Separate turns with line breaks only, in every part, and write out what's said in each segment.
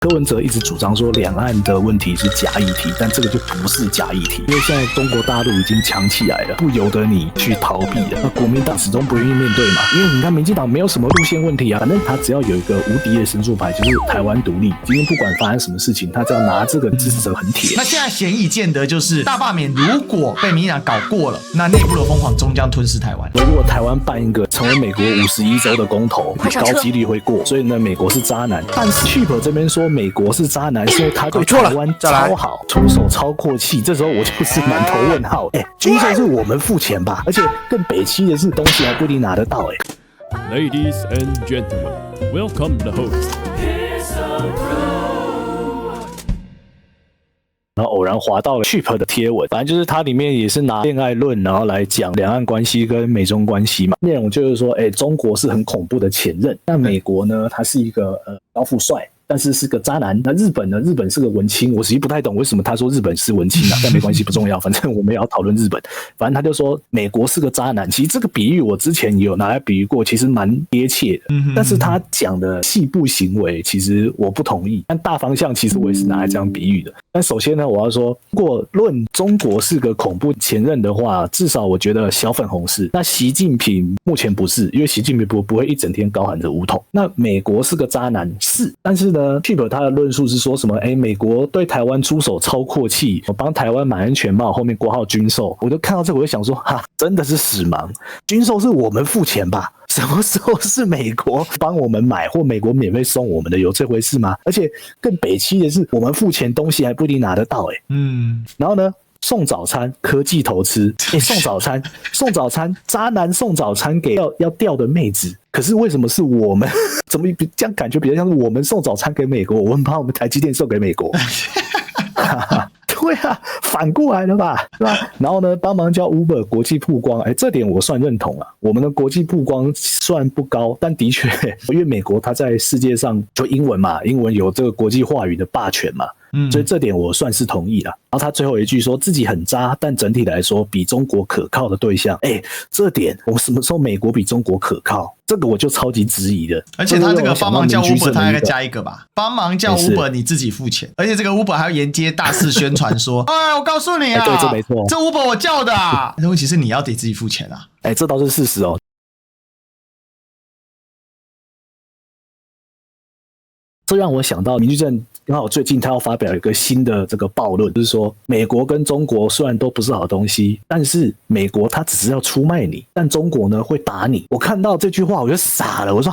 柯文哲一直主张说两岸的问题是假议题，但这个就不是假议题，因为现在中国大陆已经强起来了，不由得你去逃避了。那国民党始终不愿意面对嘛，因为你看民进党没有什么路线问题啊，反正他只要有一个无敌的神助牌，就是台湾独立。今天不管发生什么事情，他只要拿这个支持者很铁。
那现在显以见得就是大罢免如果被民进党搞过了，那内部的疯狂终将吞噬台湾。
如果台湾办一个成为美国51州的公投，高几率会过，所以呢，美国是渣男。但是 Chip 这边说美国是渣男，是因为他对台湾超好，出手超阔气。这时候我就是满头问号。军售是我们付钱吧？而且更北七的是东西还不一定拿得到。
Ladies and gentlemen, welcome the host.
然后偶然滑到了 Chip 的贴文，反正就是它里面也是拿恋爱论，然后来讲两岸关系跟美中关系嘛。内容就是说，中国是很恐怖的前任，那美国呢，他是一个高富帅。但是是个渣男。那日本呢？日本是个文青，我实际不太懂为什么他说日本是文青啊，但没关系，不重要，反正我们也要讨论日本。反正他就说美国是个渣男。其实这个比喻我之前也有拿来比喻过，其实蛮贴切的。但是他讲的细部行为，其实我不同意。但大方向其实我也是拿来这样比喻的。但首先呢，我要说，如果论中国是个恐怖前任的话，至少我觉得小粉红是。那习近平目前不是，因为习近平不会一整天高喊着武统。那美国是个渣男是，但是呢，Chip 他的论述是说什么？美国对台湾出手超阔气，我帮台湾买安全帽，后面括号军售。我就看到这个，我就想说，哈，真的是屎盲！军售是我们付钱吧？什么时候是美国帮我们买，或美国免费送我们的？有这回事吗？而且更北七的是，我们付钱东西还不一定拿得到。然后呢？送早餐，科技投资。送早餐，渣男送早餐给要钓的妹子。可是为什么是我们？怎么这样感觉比较像是我们送早餐给美国，我们把我们台积电送给美国？对啊，反过来了吧，对吧？然后呢，帮忙叫 Uber 国际曝光，这点我算认同了。我们的国际曝光虽然不高，但的确，因为美国它在世界上就英文嘛，英文有这个国际话语的霸权嘛。所以这点我算是同意了。然后他最后一句说自己很渣，但整体来说比中国可靠的对象。这点我们什么时候美国比中国可靠？这个我就超级质疑的。
而且他这个帮忙叫 Uber， 他还要加一个吧？帮忙叫 Uber， 你自己付钱。而且这个 Uber 还要沿街大肆宣传说，我告诉你啊，
对，这没错，
这 Uber 我叫的啊。问题是你要得自己付钱啊。
这倒是事实哦。这让我想到民进政刚好最近他要发表一个新的这个暴论，就是说美国跟中国虽然都不是好东西，但是美国他只是要出卖你，但中国呢会打你。我看到这句话我就傻了，我说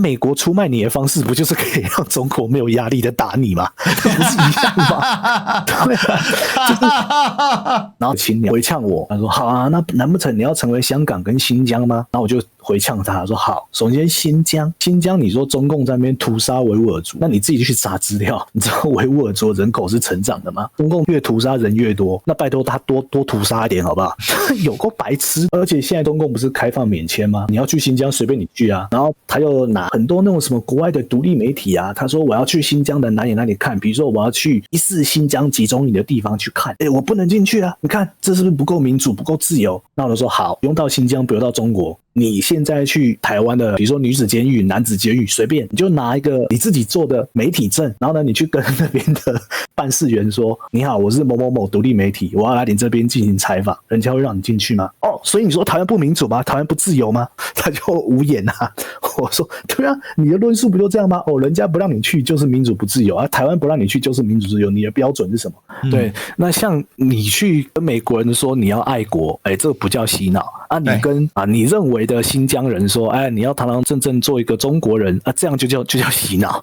美国出卖你的方式不就是可以让中国没有压力的打你吗？这不是一样吗？对啊，然后青鸟回呛我，他说好啊，那难不成你要成为香港跟新疆吗？然后我就回呛他说好，首先新疆你说中共在那边屠杀维吾尔族，那你自己去查资料，你知道维吾尔族人口是成长的吗？中共越屠杀人越多，那拜托他多屠杀一点好不好？有够白痴！而且现在中共不是开放免签吗？你要去新疆随便你去啊。然后他又拿很多那种什么国外的独立媒体啊，他说我要去新疆的哪里看，比如说我要去疑似新疆集中营的地方去看，我不能进去啊！你看这是不是不够民主不够自由？那我就说好，不用到新疆，不用到中国。你现在去台湾的，比如说女子监狱、男子监狱，随便你就拿一个你自己做的媒体证，然后呢，你去跟那边的办事员说：“你好，我是某某某独立媒体，我要来你这边进行采访。”人家会让你进去吗？所以你说台湾不民主吗？台湾不自由吗？他就无言啊。我说对啊，你的论述不就这样吗？人家不让你去就是民主不自由啊，台湾不让你去就是民主自由，你的标准是什么？对，那像你去跟美国人说你要爱国，这个不叫洗脑啊。你跟你认为的新疆人说，你要堂堂正正做一个中国人啊，这样就叫洗脑。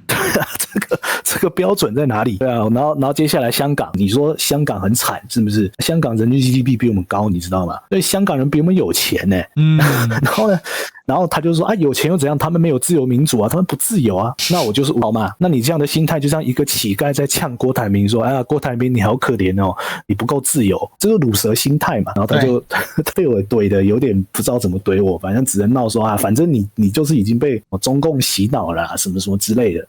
对啊，这个标准在哪里？对啊，然后接下来香港，你说香港很惨是不是？香港人均 GDP 比我们高，你知道吗？所以香港人比我们有钱呢。然后他就说有钱又怎样？他们没有自由民主啊，他们不自由啊。那我就说好嘛，那你这样的心态就像一个乞丐在呛郭台铭说，郭台铭你好可怜哦，你不够自由，这个乳蛇心态嘛。然后他就被我怼的有点不知道怎么怼我，反正只能闹说反正你就是已经被中共洗脑了什么什么之类的。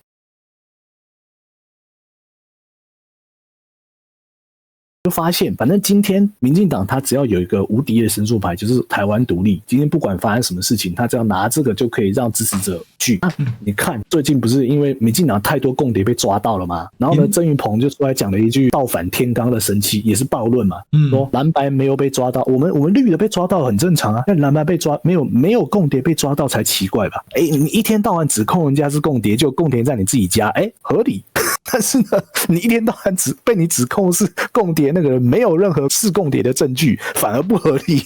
就发现反正今天民进党他只要有一个无敌的神助牌，就是台湾独立，今天不管发生什么事情，他只要拿这个就可以让支持者去。你看最近不是因为民进党太多共谍被抓到了吗？然后呢，曾云鹏就出来讲了一句倒反天罡的神器，也是暴论嘛，说蓝白没有被抓到，我们绿的被抓到很正常啊，但蓝白被抓没有共谍被抓到才奇怪吧？你一天到晚指控人家是共谍，就共谍在你自己家，合理。但是呢，你一天到晚被你指控是共谍，那个人没有任何是共谍的证据，反而不合理。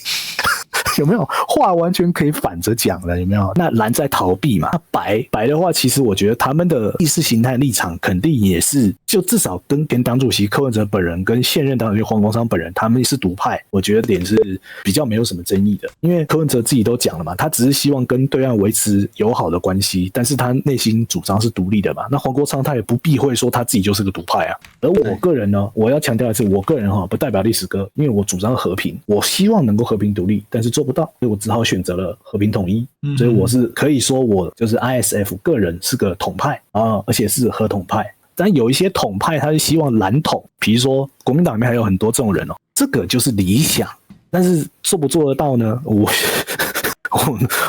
有没有话完全可以反着讲了？有没有？那蓝在逃避嘛？那白的话，其实我觉得他们的意识形态立场肯定也是，就至少跟前党主席柯文哲本人跟现任党主席黄国昌本人，他们是独派，我觉得点是比较没有什么争议的。因为柯文哲自己都讲了嘛，他只是希望跟对岸维持友好的关系，但是他内心主张是独立的嘛。那黄国昌他也不避讳说他自己就是个独派啊。而我个人呢，我要强调的是，我个人不代表历史哥，因为我主张和平，我希望能够和平独立，但是做不到，所以我只好选择了和平统一。所以我是可以说我就是 ISF 个人是个统派啊，而且是和统派。但有一些统派他是希望蓝统，比如说国民党里面还有很多这种人这个就是理想，但是做不做得到呢？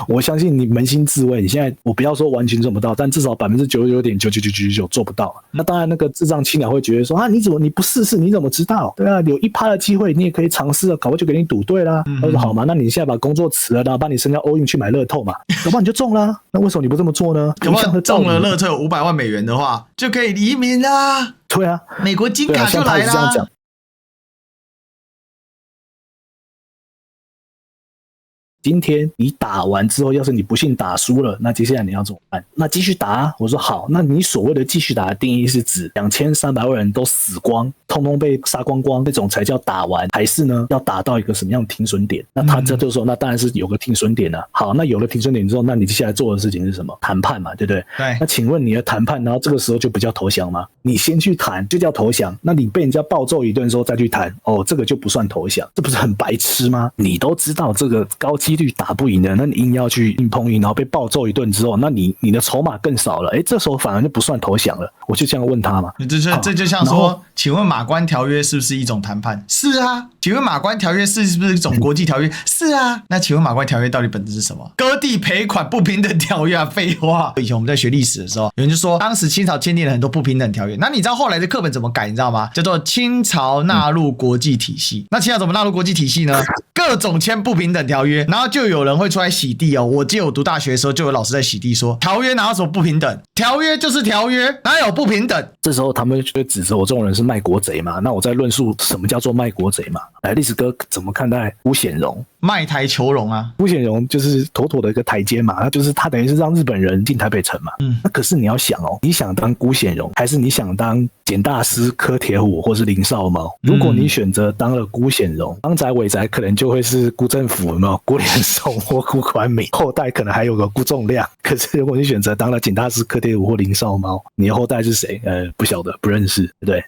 我相信你扪心自问，你现在我不要说完全做不到，但至少 99.99999% 做不到。那当然那个智障青鸟会觉得说你不试试你怎么知道？对啊，有 1% 的机会你也可以尝试，搞不好就给你赌对啦。他说好嘛，那你现在把工作辞了，然后把你身家 all in 去买乐透嘛，搞不好你就中啦。那为什么你不这么做呢？
搞不好中了乐透有500万美元的话，就可以移民啦。
对啊，
美国金卡就来啦。
今天你打完之后，要是你不幸打输了，那接下来你要怎么办？那继续打啊。我说好，那你所谓的继续打的定义是指2300万人都死光，通通被杀光光，那种才叫打完，还是呢要打到一个什么样的停损点？那他这就说，那当然是有个停损点啊。好，那有了停损点之后，那你接下来做的事情是什么？谈判嘛，对不对？
对。
那请问你的谈判，然后这个时候就不叫投降吗？你先去谈就叫投降，那你被人家暴揍一顿之后再去谈，这个就不算投降，这不是很白痴吗？你都知道这个高几率打不赢的，那你硬要去硬碰硬，然后被暴揍一顿之后，那你的筹码更少了，这时候反而就不算投降了。我就这样问他嘛，
这就像说，请问马关条约是不是一种谈判？是啊。请问马关条约是不是一种国际条约？是啊。那请问马关条约到底本质是什么？割地赔款不平等条约啊，废话。以前我们在学历史的时候，有人就说当时清朝签订了很多不平等条约，那你知道后来的课本怎么改？你知道吗？叫做清朝纳入国际体系。那清朝怎么纳入国际体系呢？各种签不平等条约，然后就有人会出来洗地我记得我读大学的时候就有老师在洗地说，条约哪有什么不平等？条约就是条约，哪有不平等？
这时候他们就会指责我这种人是卖国贼嘛。那我在论述什么叫做卖国贼嘛。历史哥怎么看待辜显荣？
卖台求荣啊。
辜显荣就是妥妥的一个台阶嘛，他等于是让日本人进台北城嘛。那可是你要想你想当辜显荣，还是你想当简大师、柯铁虎或是林少猫？如果你选择当了辜显荣，当宅伪宅可能就会是辜振甫，有没有？辜连松或辜宽敏，后代可能还有个辜仲亮。可是如果你选择当了简大师、柯铁虎或林少猫，你的后代是谁？不晓得，不认识，对不对？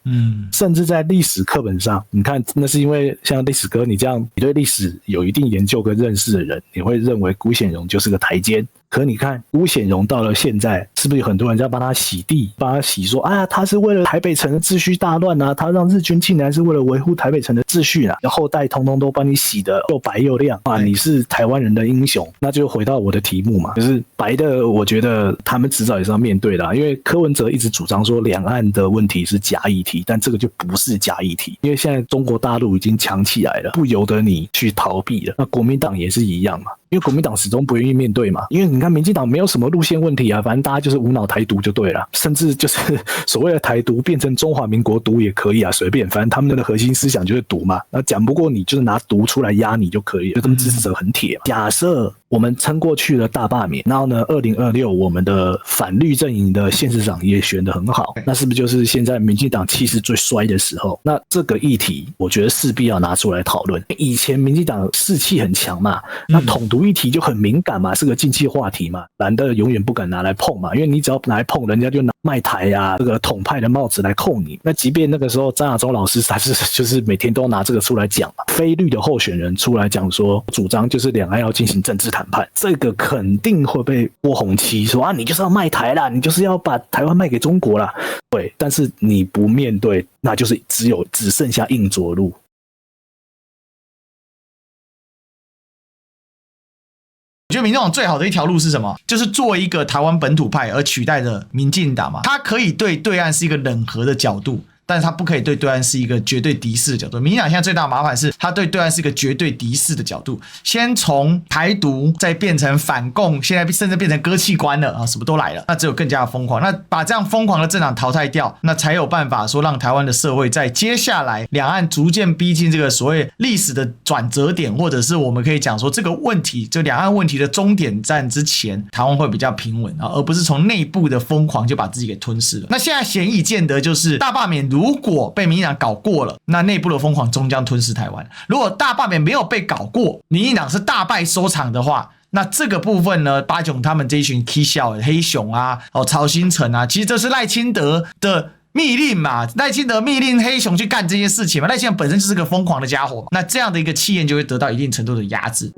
甚至在历史课本上，你看那是因为像历史哥你这样，你对历史有一定研究跟认识的人，你会认为辜显荣就是个台阶。可你看辜显荣到了现在，是不是有很多人在帮他洗地，帮他洗说他是为了台北城的秩序大乱啊，他让日军进来是为了维护台北城的秩序啊，后代通通都帮你洗的又白又亮啊，你是台湾人的英雄。那就回到我的题目嘛，就是白的，我觉得他们迟早也是要面对的因为柯文哲一直主张说两岸的问题是假议题，但这个就不是假议题，因为现在中国大陆已经强起来了，不由得你去逃避了。那国民党也是一样嘛，因为国民党始终不愿意面对嘛，因为你看民进党没有什么路线问题啊，反正大家就是无脑台独就对了，甚至就是所谓的台独变成中华民国独也可以啊，随便，反正他们的核心思想就是独嘛，那讲不过你就是拿独出来压你就可以了，就他们支持者很铁嘛。假设我们撑过去了大罢免，然后呢2026我们的反绿阵营的县市长也选得很好，那是不是就是现在民进党气势最衰的时候？那这个议题我觉得势必要拿出来讨论。以前民进党士气很强嘛，那统独议题就很敏感嘛，是个禁忌话题嘛，蓝的永远不敢拿来碰嘛，因为你只要拿来碰，人家就拿卖台啊这个统派的帽子来扣你。那即便那个时候张亚中老师还是就是每天都拿这个出来讲嘛，非绿的候选人出来讲说主张就是两岸要进行政治谈谈判，这个肯定会被泼红漆，说啊，你就是要卖台啦，你就是要把台湾卖给中国啦。对，但是你不面对，那就是只剩下硬着陆。
我觉得民众党最好的一条路是什么？就是做一个台湾本土派而取代的民进党嘛。他可以对对岸是一个冷和的角度，但是他不可以对对岸是一个绝对敌视的角度。民进党现在最大的麻烦是，他对对岸是一个绝对敌视的角度，先从台独再变成反共，现在甚至变成割器官了啊，什么都来了，那只有更加的疯狂。那把这样疯狂的政党淘汰掉，那才有办法说让台湾的社会在接下来两岸逐渐逼近这个所谓历史的转折点，或者是我们可以讲说这个问题，就两岸问题的终点站之前，台湾会比较平稳啊，而不是从内部的疯狂就把自己给吞噬了。那现在显以见得就是大罢免如果被民进党搞过了，那内部的疯狂终将吞噬台湾。如果大罢免没有被搞过，民进党是大败收场的话，那这个部分呢，巴炯他们这一群 K 小黑熊啊，曹新成啊，其实这是赖清德的密令嘛，赖清德密令黑熊去干这些事情嘛，赖清德本身就是个疯狂的家伙嘛，那这样的一个气焰就会得到一定程度的压制。